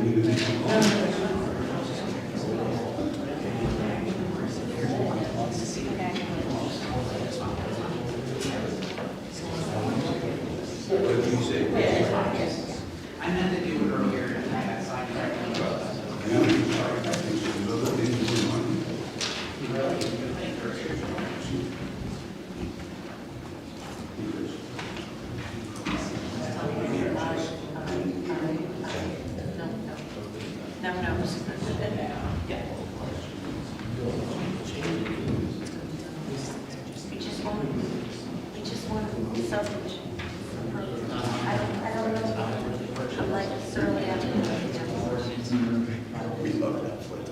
I meant to do it earlier and I had signed We just want subdivision. I don't know, I'm like certainly after. We love that foot.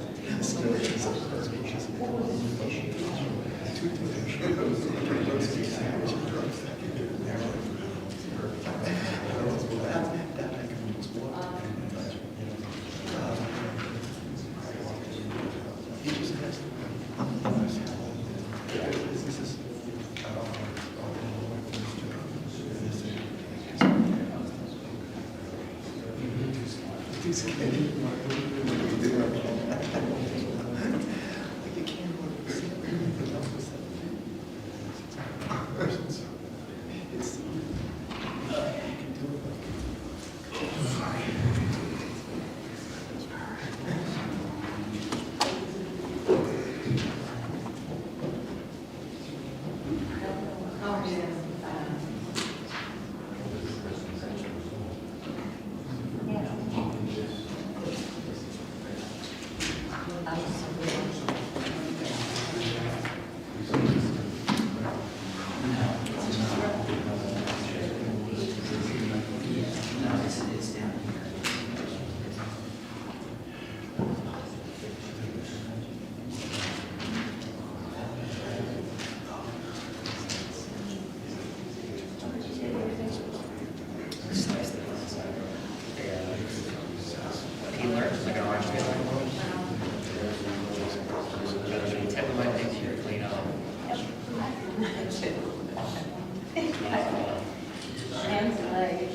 Hands and legs.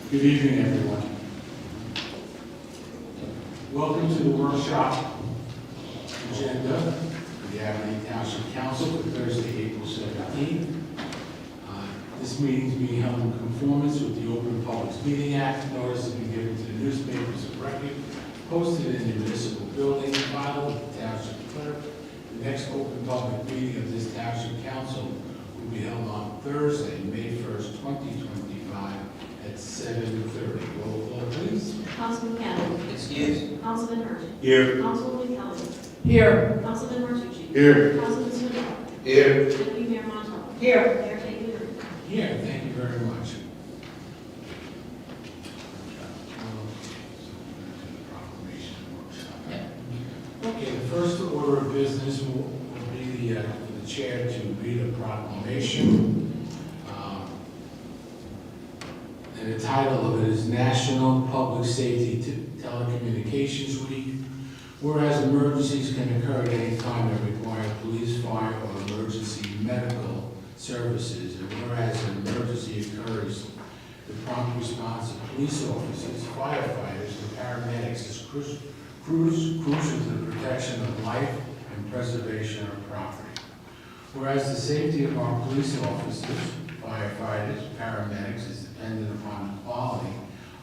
Good evening, everyone. Welcome to the workshop agenda for the Aberdeen Township Council for Thursday, April 17th. This meeting is being held in conformance with the Open Public Meeting Act. Notice has been given to the newspapers of record, posted in the municipal building, filed with the Township Clerk. The next open public meeting of this Township Council will be held on Thursday, May 1st, 2025 at 7:30. Roll call, please. Councilman Cannon. Excuse. Councilman Hurst. Here. Councilwoman Kelly. Here. Councilman Martucci. Here. Councilman Smith. Here. Deputy Mayor Montal. Here. Mayor Taylor. Here, thank you very much. Okay, the first order of business will be the chair to read a proclamation. And the title of it is National Public Safety Telecommunications Week. Whereas emergencies can occur at any time that require police, fire, or emergency medical services, and whereas an emergency occurs, the prompt response of police officers, firefighters, and paramedics is crucial to the protection of life and preservation of property. Whereas the safety of our police officers, firefighters, paramedics is dependent upon the quality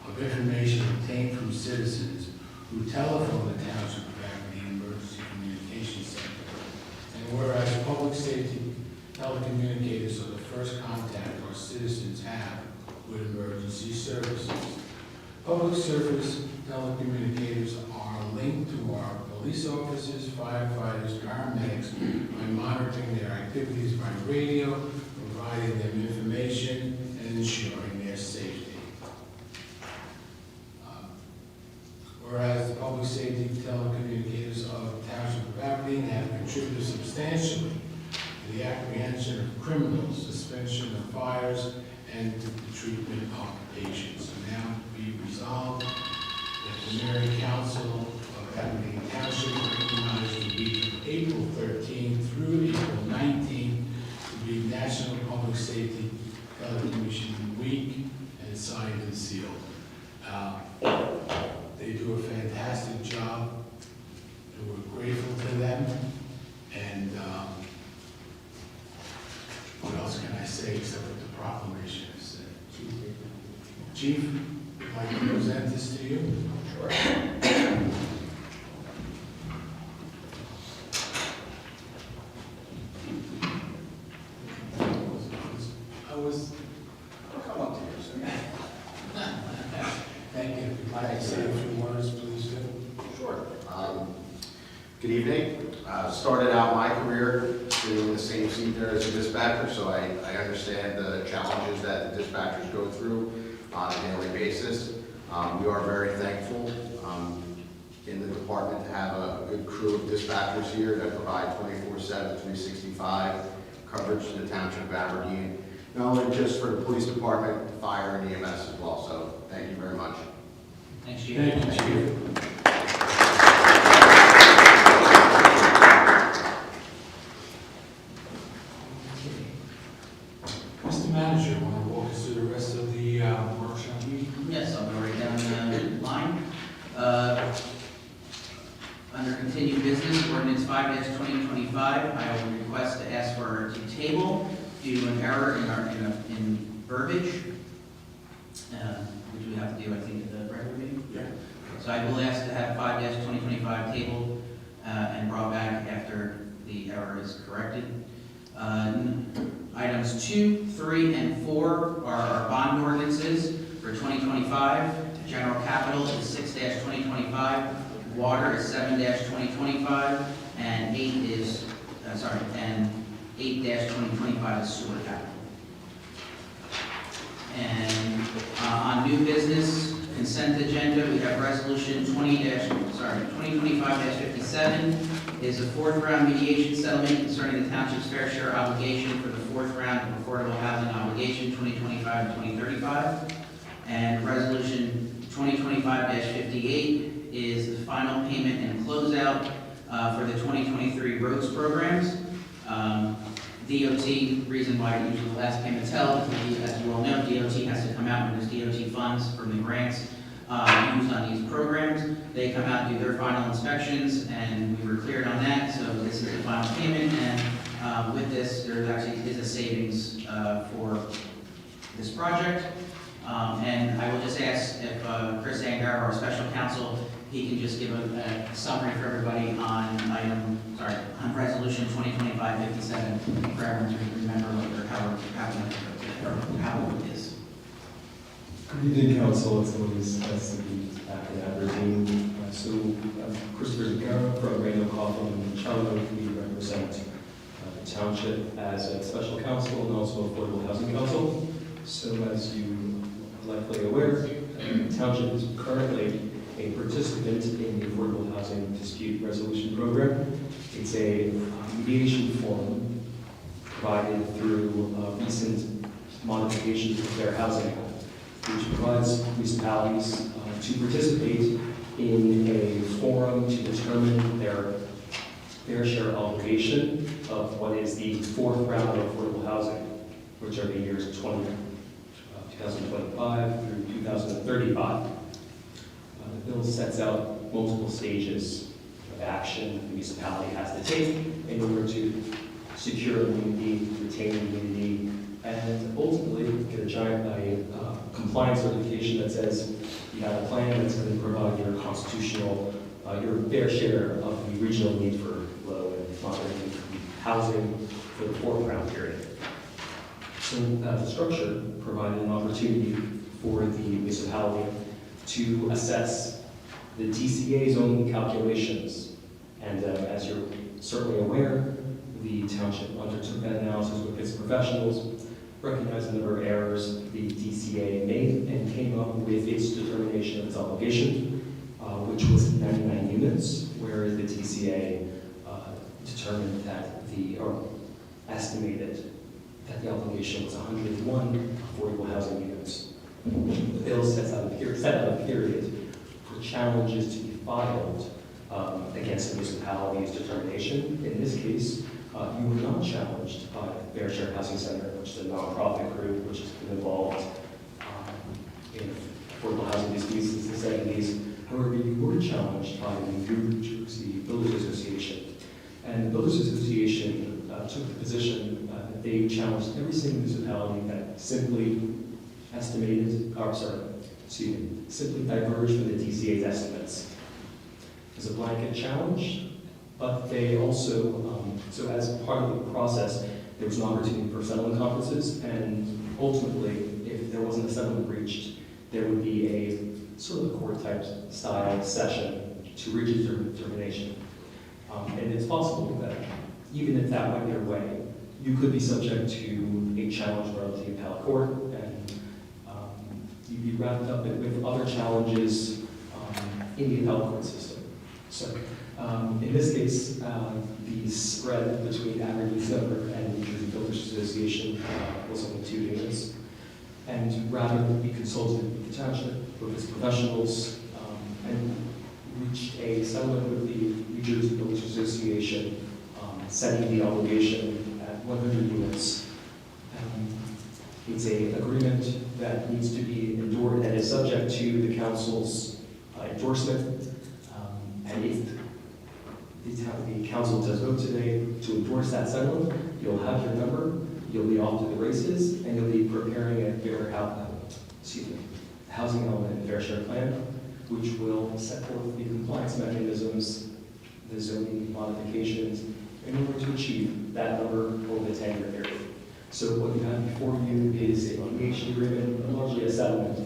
of information obtained from citizens who telephone the Township of Aberdeen Emergency Communications Center. And whereas public safety telecommunicators are the first contact our citizens have with emergency services. Public service telecommunicators are linked to our police officers, firefighters, paramedics by monitoring their activities by radio, providing them information, and ensuring their safety. Whereas the public safety telecommunicators of the Township of Aberdeen have contributed substantially to the apprehension of criminals, suspension of fires, and to the treatment of patients. And now be resolved that the Mayor and Council of Aberdeen Township recognize the week of April 13th through April 19th to be National Public Safety signed and sealed. They do a fantastic job, and we're grateful to them. And what else can I say except what the proclamation has said? Chief, I'd like to present this to you. Sure. I'll come up to you soon. Thank you. If you'd like to say a few words, please do. Sure. Good evening. Started out my career in the same seat there as a dispatcher, so I understand the challenges that the dispatchers go through on a daily basis. We are very thankful in the department to have a good crew of dispatchers here that provide 24/7, 365 coverage to the township of Aberdeen, not only just for the police department, fire, and EMS as well. So thank you very much. Thanks, Chief. Thank you, Chief. Mr. Manager, want to walk us through the rest of the workshop meeting? Yes, I'll go right down the line. Under continued business, ordinance 5-2025, I will request to ask for a table due to an error in verbiage, which we have to do, I think, at the regular meeting. Yeah. So I will ask to have 5-2025 tabled and brought back after the error is corrected. Items 2, 3, and 4 are our bond ordinances for 2025. General capital is 6-2025. Water is 7-2025, and 8-2025 is sewer capital. And on new business consent agenda, we have resolution 2025-57 is a fourth round mediation settlement concerning the township's fair share obligation for the fourth round of affordable housing obligation 2025 and 2035. And resolution 2025-58 is the final payment and closeout for the 2023 roads programs. DOT, reason why usually the last payment's held, as you all know, DOT has to come out when there's DOT funds from the grants used on these programs. They come out and do their final inspections, and we were cleared on that, so this is the final payment, and with this, there actually is a savings for this project. And I will just ask if Chris Angara, our special counsel, he can just give a summary for everybody on on resolution 2025-57 for everyone to remember what their how it is. Good evening, Council. It's always nice to be back in Aberdeen. Christopher Zagara from Randall Coughlin and Chello. We represent the township as a special counsel and also affordable housing council. So as you are likely aware, the township is currently a participant in the Affordable Housing Dispute Resolution Program. It's a mediation forum provided through recent modifications of Fair Housing Act, which provides municipalities to participate in a forum to determine their fair share obligation of what is the fourth round of affordable housing, which are the years 2025 through 2035. The bill sets out multiple stages of action the municipality has to take in order to secure immunity, retain immunity, and ultimately get a compliance certification that says you have a plan that's going to provide your your fair share of the regional need for low and moderate income housing for the fourth round period. So the structure provided an opportunity for the municipality to assess the DCA's own calculations. And as you're certainly aware, the township undertook that analysis with its professionals, recognized the number of errors the DCA made, and came up with its determination of its obligation, which was 99 units, whereas the DCA determined that or estimated that the obligation was 101 affordable housing units. The bill set out a period for challenges to be filed against the municipality's determination. In this case, you were not challenged by the Fair Share Housing Center, which is a nonprofit group which has been involved in affordable housing disputes since the 70s. However, you were challenged by the New Jersey Builders Association. And the Builders Association took the position that they challenged every single municipality that simply simply diverged from the DCA's estimates. It was a blanket challenge, but they also, so as part of the process, there was an opportunity for settlement conferences, and ultimately, if there wasn't a settlement reached, there would be a sort of a court-type style session to reach a determination. And it's possible that even if that went your way, you could be subject to a challenge relative to the appellate court, and you'd be wrapped up with other challenges in the appellate court system. So in this case, the spread between Average December and the New Jersey Builders Association was only 2 units. And rather than be consulted with the township, with its professionals, and reached a settlement with the New Jersey Builders Association, setting the obligation at 100 units. It's an agreement that needs to be endorsed, that is subject to the council's endorsement. And if the council does vote today to endorse that settlement, you'll have your number, you'll be off to the races, and you'll be preparing a housing element and fair share plan, which will set forth the compliance mechanisms, the zoning modifications, in order to achieve that number over the 10-year period. So what you have before you is a litigation agreement, largely a settlement,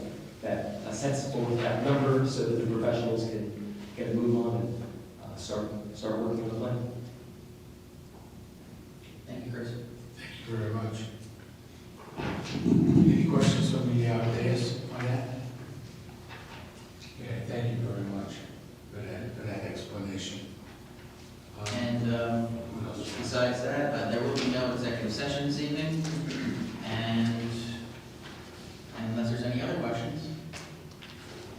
that sets forth that number so that the professionals can get a move on and start working on the plan. Thank you, Chris. Thank you very much. Any questions from the dais on that? Okay, thank you very much for that explanation. And What else? besides that, there will be no executive session this evening, and unless there's any other questions.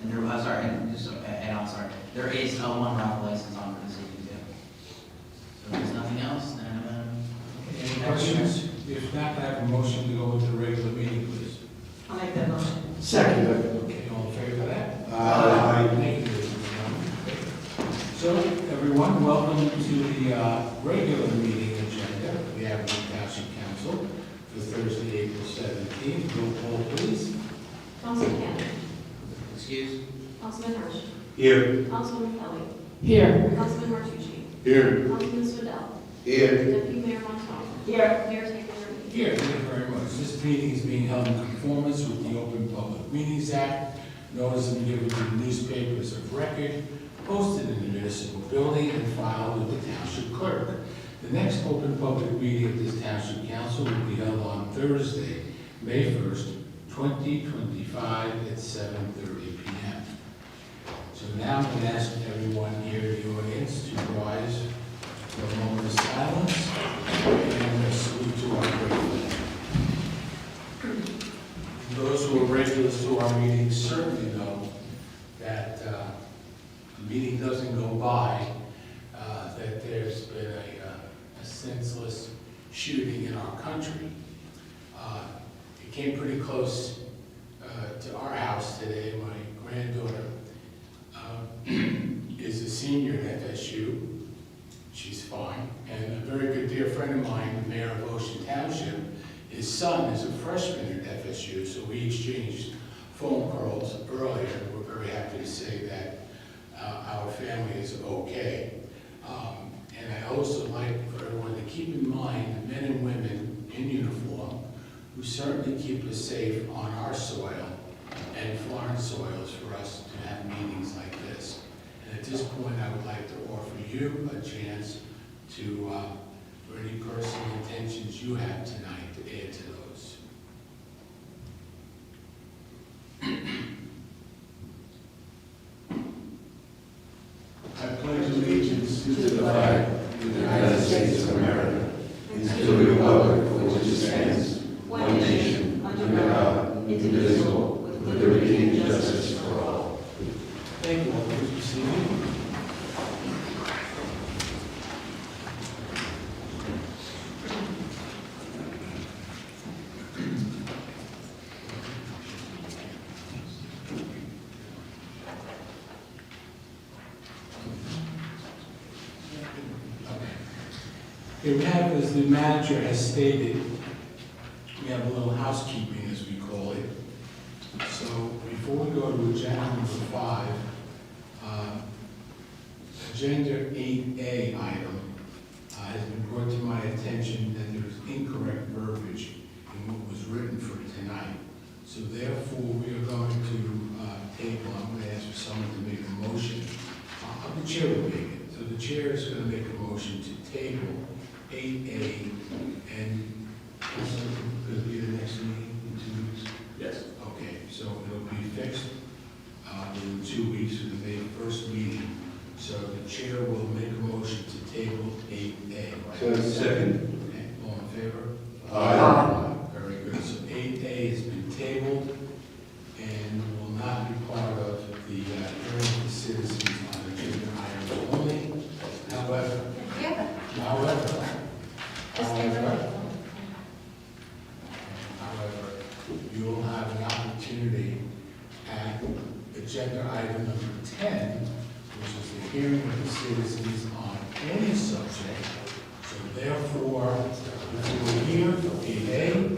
And there, I'm sorry, there is a one raffle license on for this evening too. So if there's nothing else, then, Any questions? If not, can I have a motion to go into the regular meeting, please? I'll make that motion. Second. Okay, all in favor of that? Aye. Thank you, ladies and gentlemen. So, everyone, welcome to the regular meeting agenda of the Aberdeen Township Council for Thursday, April 17th. Roll call, please. Councilman Cannon. excuse. Councilman Hirsch. Here. Councilman Kelly. Here. Councilman Martucci. Here. Councilman Swindell. Here. Deputy Mayor Montal. Here. Mayor Taylor. Here, thank you very much. This meeting is being held in conformance with the Open Public Meetings Act. Notice is given to the newspapers of record, posted in the municipal building, and filed with the township clerk. The next open public meeting of this township council will be held on Thursday, May 1st, 2025 at 7:30 p.m. So now I'm going to ask everyone here in the audience to rise for a moment of silence and a salute to our great flag. Those who are regulars to our meetings certainly know that the meeting doesn't go by that there's been a senseless shooting in our country. It came pretty close to our house today. My granddaughter is a senior at FSU. She's fine. And a very good dear friend of mine, the mayor of Ocean Township, his son is a freshman at FSU, so we exchanged phone calls earlier. We're very happy to say that our family is okay. And I also like for everyone to keep in mind the men and women in uniform who certainly keep us safe on our soil and foreign soils for us to have meetings like this. And at this point, I would like to offer you a chance to, for any personal intentions you have tonight, to add to those. I pledge allegiance to the flag of the United States of America and to the republic for which it stands, one nation, under God, indivisible, with liberty and justice for all. Thank you all. Please be seated. Okay, we have, as the manager has stated, we have a little housekeeping, as we call it. So before we go to agenda number 5, agenda 8A item has been brought to my attention that there is incorrect verbiage in what was written for tonight. So therefore, we are going to table, I'm going to ask for someone to make a motion. The chair will make it. So the chair is going to make a motion to table 8A, and also, could it be the next meeting in 2 weeks? Yes. Okay, so it'll be fixed in 2 weeks for the May 1st meeting. So the chair will make a motion to table 8A. Second. Okay, all in favor? Aye. Very good. So 8A has been tabled and will not be part of the hearing of the citizens on agenda items only. However, Yeah. However, you will have an opportunity at agenda item number 10, which is the hearing of the citizens on any subject. So therefore, if you're here for 8A,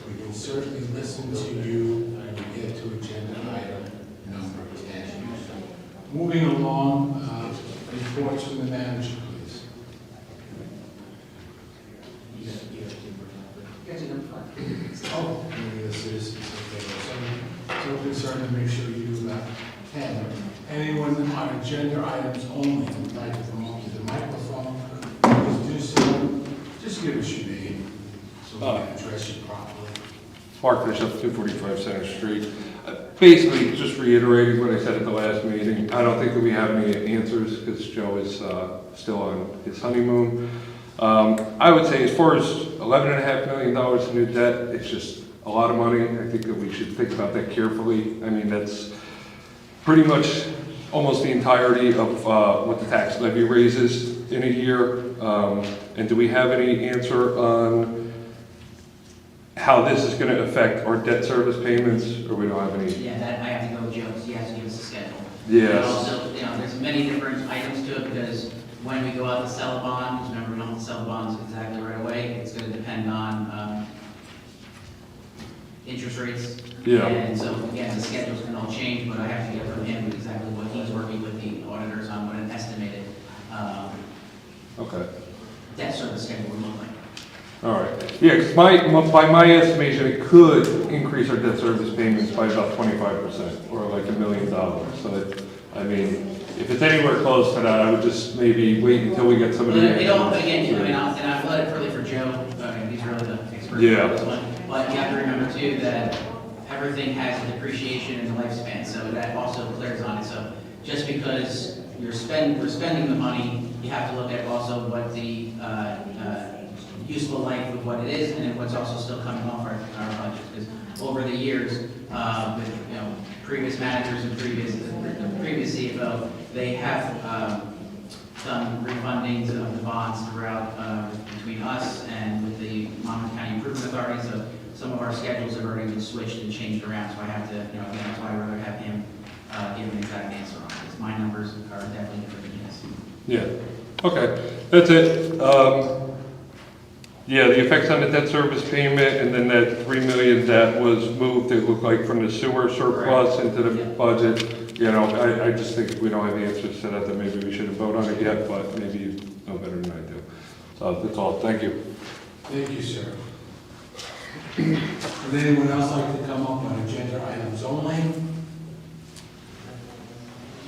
we can certainly listen to you when we get to agenda item number 10. Moving along, reports from the manager, please. Oh, maybe the citizens, okay. So concerned to make sure you do that. 10. Anyone on agenda items only would like to come up to the microphone, please do so. Just give us your name so we can address you properly. Mark Bishop, 245 Center Street. Basically, just reiterating what I said at the last meeting, I don't think that we have any answers because Joe is still on his honeymoon. I would say as far as $11.5 million in new debt, it's just a lot of money. I think that we should think about that carefully. I mean, that's pretty much almost the entirety of what the tax levy raises in a year. And do we have any answer on how this is going to affect our debt service payments, or we don't have any? Yeah, that I have to go with Joe, because he has to give us a schedule. Yes. And also, there's many different items to it, because when we go out to sell a bond, because remember, we don't sell the bonds exactly right away, it's going to depend on interest rates. Yeah. And so, again, the schedules can all change, but I have to get from him exactly what he's working with the auditors on, what an estimated Okay. debt service schedule would look like. All right. Yeah, because by my estimation, it could increase our debt service payments by about 25%, or like $1 million. So that, I mean, if it's anywhere close to that, I would just maybe wait until we get some of the But again, answers. I've let it really for Joe, he's really the expert Yeah. on this one. But you have to remember too that everything has a depreciation and a lifespan, so that also clears on it. So just because we're spending the money, you have to look at also what the useful life of what it is, and then what's also still coming off our budget. Because over the years, with previous managers and the previous CFO, they have done refundings of the bonds throughout between us and with the Monmouth County Improvement Authority. So some of our schedules have already been switched and changed around. So I have to, again, that's why I'd rather have him give an exact answer on it. Because my numbers are definitely different than his. Yeah. Okay. That's it. Yeah, the effects on the debt service payment, and then that $3 million that was moved, it looked like from the sewer surplus into the budget. I just think we don't have the answers to that maybe we shouldn't vote on it yet, but maybe you know better than I do. So that's all. Thank you. Thank you, sir. Would anyone else like to come up on agenda items only?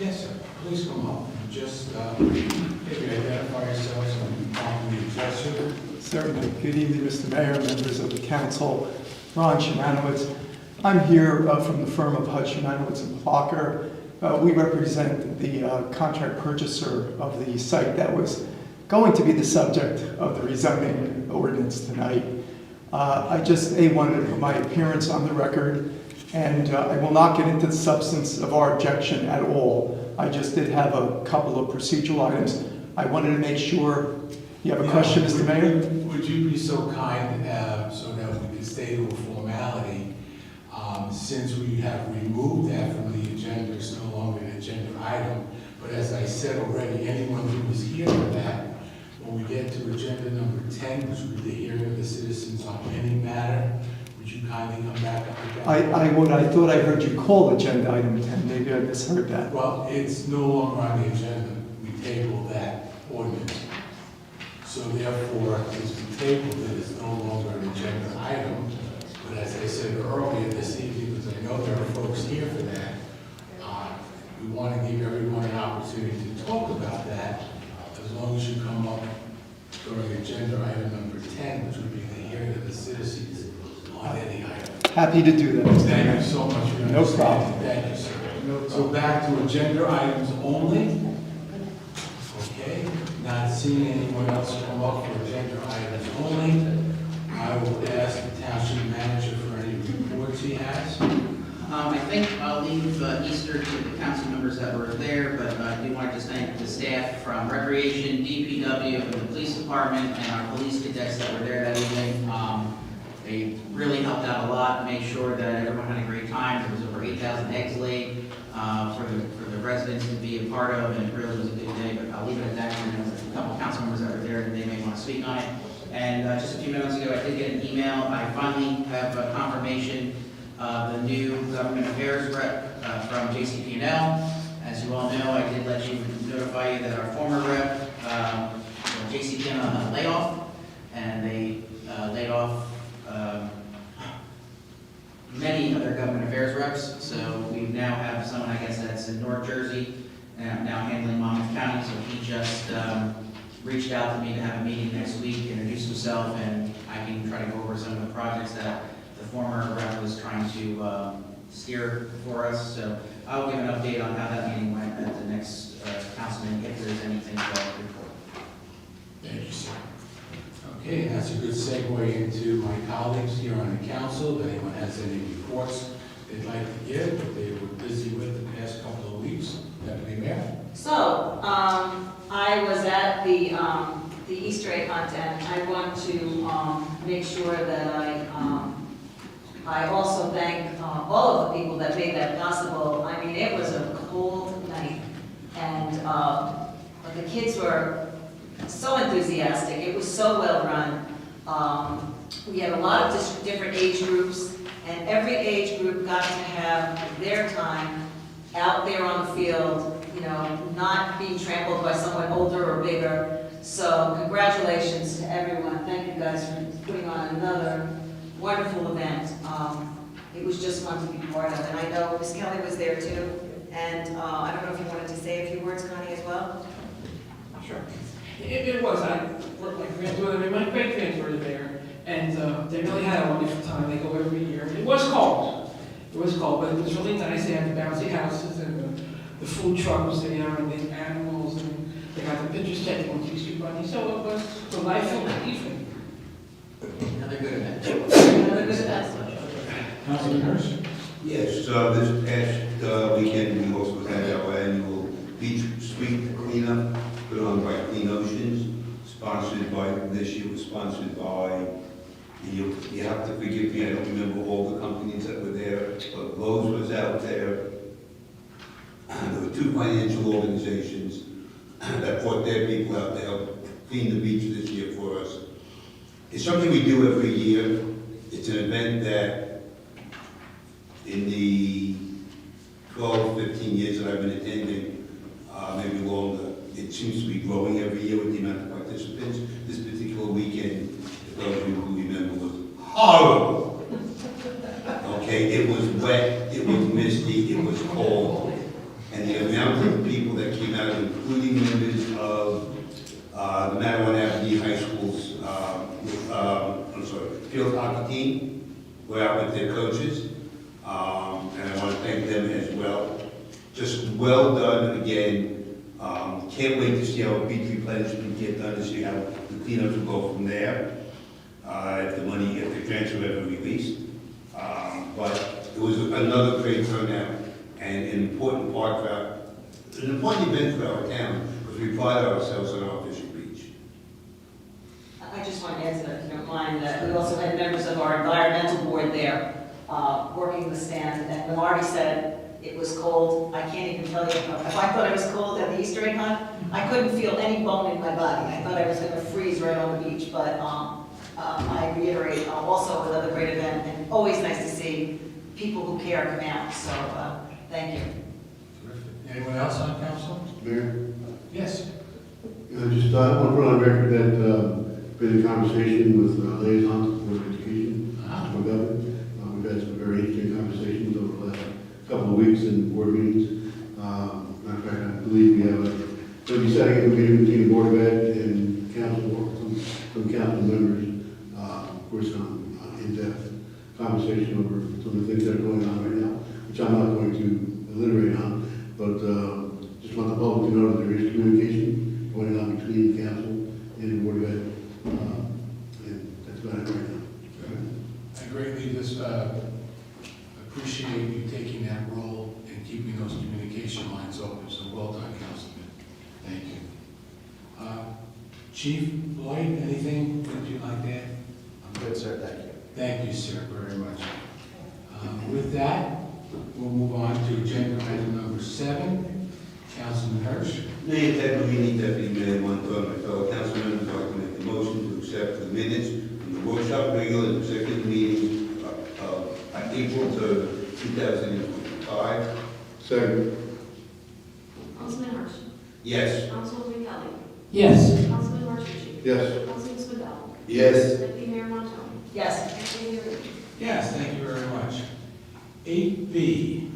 Yes, sir. Please come up and just maybe identify yourselves and properly address you. Certainly. Good evening, Mr. Mayor, members of the council. Ron Shemanowitz. I'm here from the firm of Hud Shemanowitz and Plucker. We represent the contract purchaser of the site that was going to be the subject of the rezoning ordinance tonight. I just wanted to put my appearance on the record, and I will not get into the substance of our objection at all. I just did have a couple of procedural items. I wanted to make sure. You have a question, Mr. Mayor? Would you be so kind, so that we can stay to a formality, since we have removed that from the agenda, it's no longer an agenda item, but as I said already, anyone who was here for that When we get to agenda number 10, which will be the hearing of the citizens on any matter, would you kindly come back up again? I thought I heard you call agenda item 10, maybe I misheard that. Well, it's no longer on the agenda. We tabled that ordinance. So therefore, it's been tabled, it is no longer an agenda item. But as I said earlier this evening, because I know there are folks here for that, we want to give everyone an opportunity to talk about that, as long as you come up during agenda item number 10, which would be the hearing of the citizens on any item. Happy to do that, Mr. Thank Mayor. you so much for your No problem. understanding. Thank you, sir. So back to agenda items only. Okay, not seeing anyone else come up for agenda items only, I will ask the township manager for any reports he has. I think I'll leave Easter to the council members that were there, but I do want to just thank the staff from Recreation, DPW, and the police department, and our police cadets that were there that evening. They really helped out a lot, made sure that everyone had a great time. There was over 8,000 eggs laid for the residents to be a part of, and it really was a good day. But I'll leave it at that. And there was a couple council members that were there, and they may want to speak on it. And just a few minutes ago, I did get an email. I finally have a confirmation of the new government affairs rep from JCP&L. As you all know, I did let you notify you that our former rep, JCP&L, had a layoff, and they laid off many other government affairs reps. So we now have someone, I guess, that's in North Jersey, now handling Monmouth County. So he just reached out to me to have a meeting next week, introduce himself, and I can try to go over some of the projects that the former rep was trying to steer for us. So I'll give an update on how that meeting went at the next council meeting, if there's anything to report. Thank you, sir. Okay, that's a good segue into my colleagues here on the council. If anyone has any reports they'd like to give, that they were busy with the past couple of weeks. Deputy Mayor? So, I was at the Easter egg hunt, and I want to make sure that I also thank all of the people that made that possible. I mean, it was a cold night, and the kids were so enthusiastic. It was so well run. We had a lot of different age groups, and every age group got to have their time out there on the field, you know, not being trampled by someone older or bigger. So congratulations to everyone. Thank you guys for putting on another wonderful event. It was just fun to be part of, and I know Ms. Kelly was there too. And I don't know if you wanted to say a few words, Connie, as well? Sure. It was. I worked my grandmother and my great-grandmother there, and they really had a wonderful time. They go every year. It was cold. It was cold, but it was really nice. They had the bouncy houses and the food truck was there, and the animals, and they got the pictures taken on T-Street Bunny. So it was a delightful evening. Another good event. Another good event. Councilman Hirsch? Yes, this past weekend, we also had our annual beach street cleanup put on by Clean Oceans, sponsored by, this year was sponsored by, you have to forgive me, I don't remember all the companies that were there, but Lowe's was out there. There were two financial organizations that brought their people out to help clean the beach this year for us. It's something we do every year. It's an event that in the 12, 15 years that I've been attending, maybe longer, it seems to be growing every year with the amount of participants. This particular weekend, if those of you who remember, was horrible. Okay, it was wet, it was misty, it was cold. And the amount of people that came out, including members of the Madawan Avenue High School's field hockey team, were out with their coaches. And I want to thank them as well. Just well done again. Can't wait to see how beach replenishment get done, to see how the cleanups will go from there. If the grants are ever released. But it was another great turnout and an important event for our town, because we pride ourselves on our fishing beach. I just want to add to that, if you don't mind, that we also had members of our environmental board there working the stand. And when Marty said it was cold, I can't even tell you if I thought it was cold at the Easter egg hunt. I couldn't feel any bone in my body. I thought I was gonna freeze right on the beach, but, I reiterate, also another great event, and always nice to see people who care come out, so, thank you. Terrific. Anyone else on council? Mayor, Yes. I just want to put on record that been in conversation with liaisons for education, Mr. McGovern. We've had some very interesting conversations over the last couple of weeks in board meetings. Matter of fact, I believe we have going to be setting up a meeting between the Board of Ed and council, some council members, of course, on in-depth conversation over some of the things that are going on right now, which I'm not going to elaborate on, but just want the public to know that there is communication going on between the council and the Board of Ed, and that's about it right now. I greatly just appreciate you taking that role and keeping those communication lines open, so well done, Councilman. Thank you. Chief Lloyd, anything that you'd like to add? I'm good, sir, thank you. Thank you, sir, very much. With that, we'll move on to agenda item number 7. Councilman Hirsch. Mayor Teddy, Deputy Mayor Montal, my fellow council members, I'd like to make the motion to accept the minutes from the workshop, regular and executive meeting of April 3rd, 2025. Second. Councilman Hirsch. Yes. Councilwoman Kelly. Yes. Councilman Martucci. Yes. Councilman Swindell. Yes. Deputy Mayor Montal. Yes. Deputy Mayor Reed. Yes, thank you very much. 8B,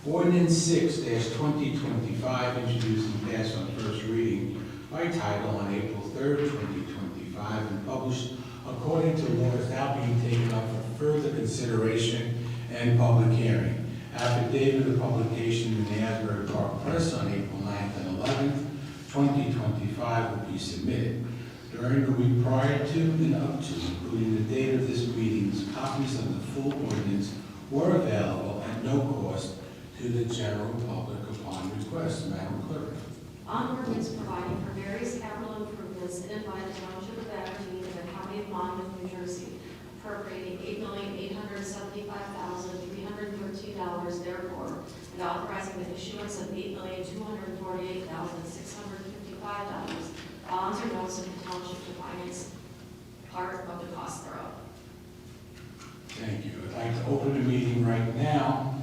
Ordinance 6-2025, introduced and passed on first reading by title on April 3rd, 2025, and published according to law is now being taken up for further consideration and public hearing. Affidavit of publication in the Asbury Park Press on April 9th and 11th, 2025 will be submitted. During the week prior to and up to, including the date of this meeting, copies of the full ordinance were available at no cost to the general public upon request. Madam Clerk. On ordinance providing for various capital improvements in and by the Township of Aberdeen and the County of Monmouth, New Jersey, appropriating $8,875,313 therefore, and authorizing the issuance of $8,248,655 bonds or notes of the township to finance part of the cost thereof. Thank you. I'd like to open the meeting right now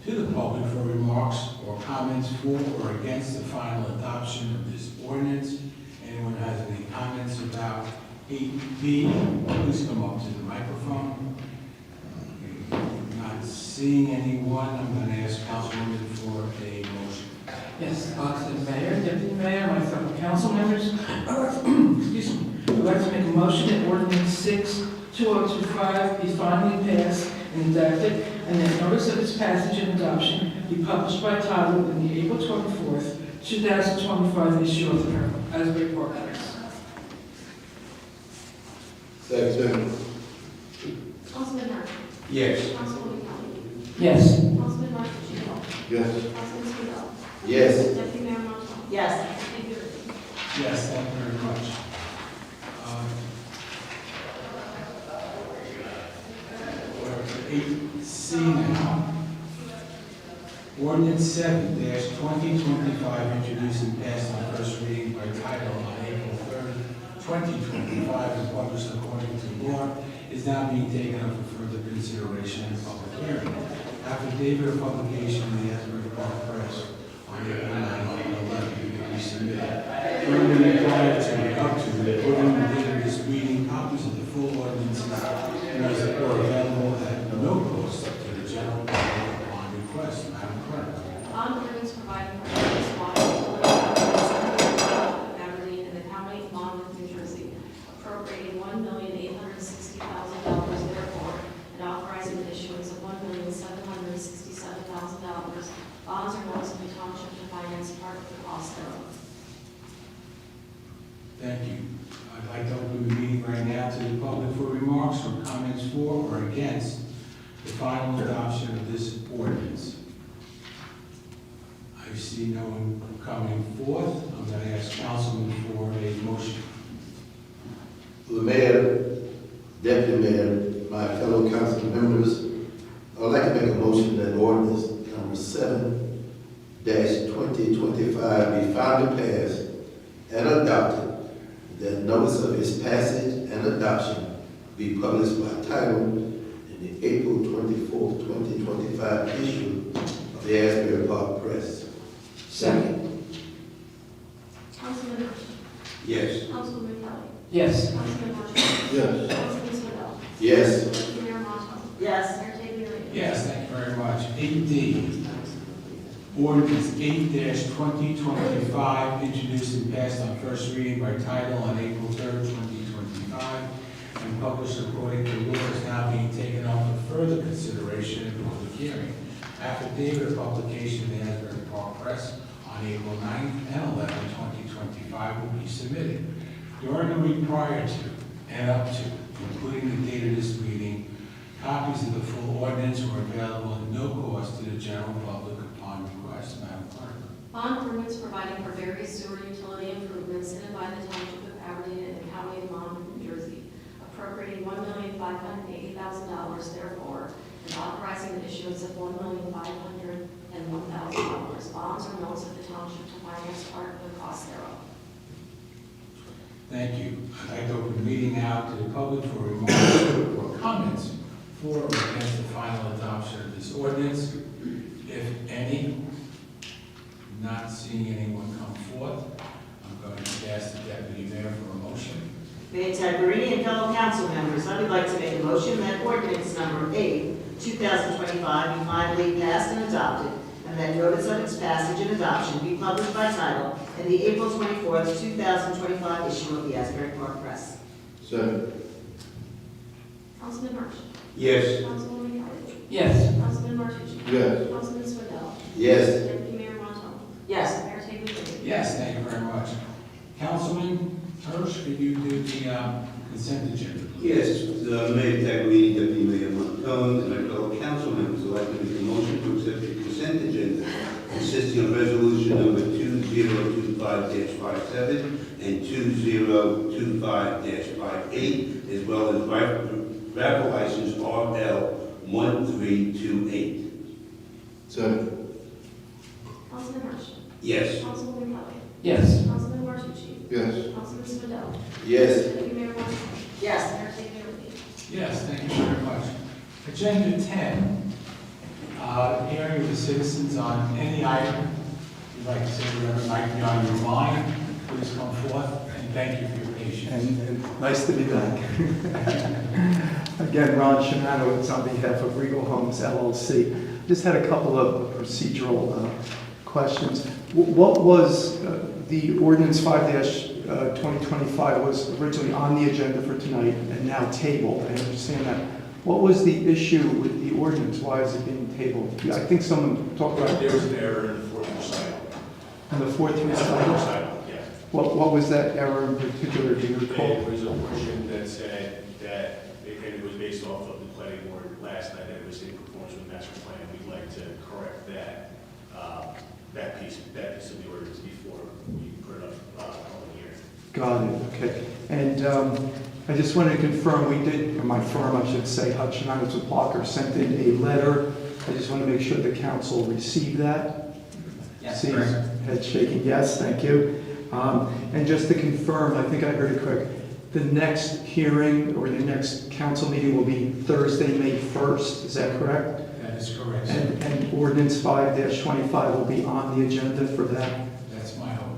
to the public for remarks or comments for or against the final adoption of this ordinance. Anyone has any comments about 8B, please come up to the microphone. Not seeing anyone, I'm going to ask Councilwoman for a motion. Yes, to the mayor, deputy mayor, my fellow council members. Excuse me. I'd like to make a motion that ordinance 6-2025 be finally passed and adopted, and that notice of its passage and adoption be published by title in the April 24th, 2025 issue of the Asbury Park Press. Second. Councilman Hirsch. Yes. Councilwoman Kelly. Yes. Councilman Martucci. Yes. Councilman Swindell. Yes. Deputy Mayor Montal. Yes. Deputy Mayor Reed. Yes, thank you very much. We're to 8C now. Ordinance 7-2025, introduced and passed on first reading by title on April 3rd, 2025, and published according to law, is now being taken up for further consideration and public hearing. Affidavit of publication in the Asbury Park Press on April 9th and 11th will be submitted. During the week prior to and up to, including the date of this meeting, copies of the full ordinances were available at no cost to the general public upon request. Madam Clerk. On ordinance providing for various water utility of Aberdeen and the County of Monmouth, New Jersey, appropriating $1,860,000 therefore, and authorizing the issuance of $1,767,000 bonds or notes of the township to finance part of the cost thereof. Thank you. I'd like to open the meeting right now to the public for remarks or comments for or against the final adoption of this ordinance. I see no one coming forth. I'm going to ask Councilman for a motion. The mayor, deputy mayor, my fellow council members, I would like to make a motion that ordinance number 7-2025 be finally passed and adopted, that notice of its passage and adoption be published by title in the April 24th, 2025 issue of the Asbury Park Press. Second. Councilman Rich. Yes. Councilwoman Kelly. Yes. Councilman Marshall. Yes. Councilman Swindell. Yes. Deputy Mayor Montal. Yes. Mayor Taylor. Yes, thank you very much. 8D, ordinance 8-2025, introduced and passed on first reading by title on April 3rd, 2025, and published according to law, is now being taken up for further consideration and public hearing. Affidavit of publication in the Asbury Park Press on April 9th and 11th, 2025 will be submitted. During the week prior to and up to, including the date of this meeting, copies of the full ordinance were available at no cost to the general public upon request. Madam Clerk. Bond ordinance providing for various sewer utility improvements in and by the Township of Aberdeen and the County of Monmouth, New Jersey, appropriating $1,580,000 therefore, and authorizing the issuance of $1,501,000 bonds or notes of the Township to finance part of the cost thereof. Thank you. I'd like to open the meeting now to the public for remarks or comments for or against the final adoption of this ordinance. If any, not seeing anyone come forth, I'm going to ask the Deputy Mayor for a motion. Mayor Taglerini and fellow council members, I would like to make a motion that ordinance number 8, 2025 be finally passed and adopted, and that notice of its passage and adoption be published by title in the April 24th, 2025 issue of the Asbury Park Press. Second. Councilman Marshall. Yes. Councilwoman Kelly. Yes. Councilman Martucci. Yes. Councilman Swindell. Yes. Deputy Mayor Montal. Yes. Mayor Taylor. Yes, thank you very much. Councilman Hirsch, could you do the consent agenda, please? Yes, Mayor Taglerini, Deputy Mayor Montone, and my fellow council members would like to make a motion to accept the consent agenda consisting of resolution number 2025-57 and 2025-58, as well as raffle license RL1328. Second. Councilman Marshall. Yes. Councilwoman Kelly. Yes. Councilman Martucci. Yes. Councilman Swindell. Yes. Deputy Mayor Montal. Yes. Mayor Taylor. Yes, thank you very much. Agenda 10, hearing of the citizens on any item you'd like to say, whatever might be on your mind, please come forth, and thank you for your patience. And nice to be back. Again, Ron Shimanowitz on behalf of Regal Homes LLC. Just had a couple of procedural questions. What was the ordinance 5-2025 was originally on the agenda for tonight and now tabled? I understand that. What was the issue with the ordinance? Why is it being tabled? I think someone talked about There was an error in the fourth recital. in the fourth recital. Yeah. What was that error in particular? Do you recall? There was a portion that said that it was based off of the planning board last night, that it was in conformance with the master plan. We'd like to correct that piece of the ordinance before we put it up on the hearing. Got it, okay. And I just wanted to confirm, we did, or my firm, I should say, Hutchinson with Blocker, sent in a letter. I just want to make sure the council received that. Yes, See, correct. head shaking, yes, thank you. And just to confirm, I think I heard it correct, the next hearing or the next council meeting will be Thursday, May 1st, is that correct? That is correct, sir. And ordinance 5-25 will be on the agenda for that? That's my hope.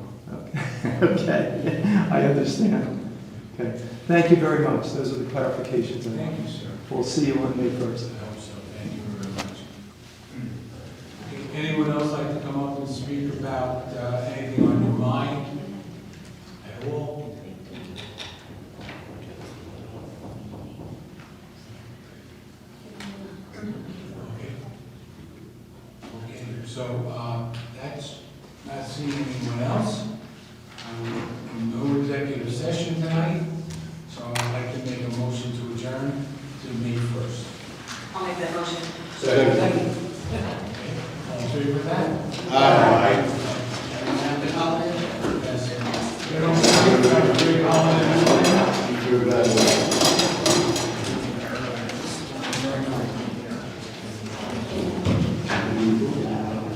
Okay, I understand. Okay, thank you very much. Those are the clarifications. Thank you, sir. We'll see you on May 1st. I hope so. Thank you very much. Okay, anyone else like to come up and speak about anything on your mind at all? Okay, so that's not seeing anyone else. No executive session tonight, so I'd like to make a motion to adjourn to May 1st. I'll make that motion. Second. All in favor of that? Aye. Everyone have the holiday? Yes. Good on you. Have a great holiday. Thank you.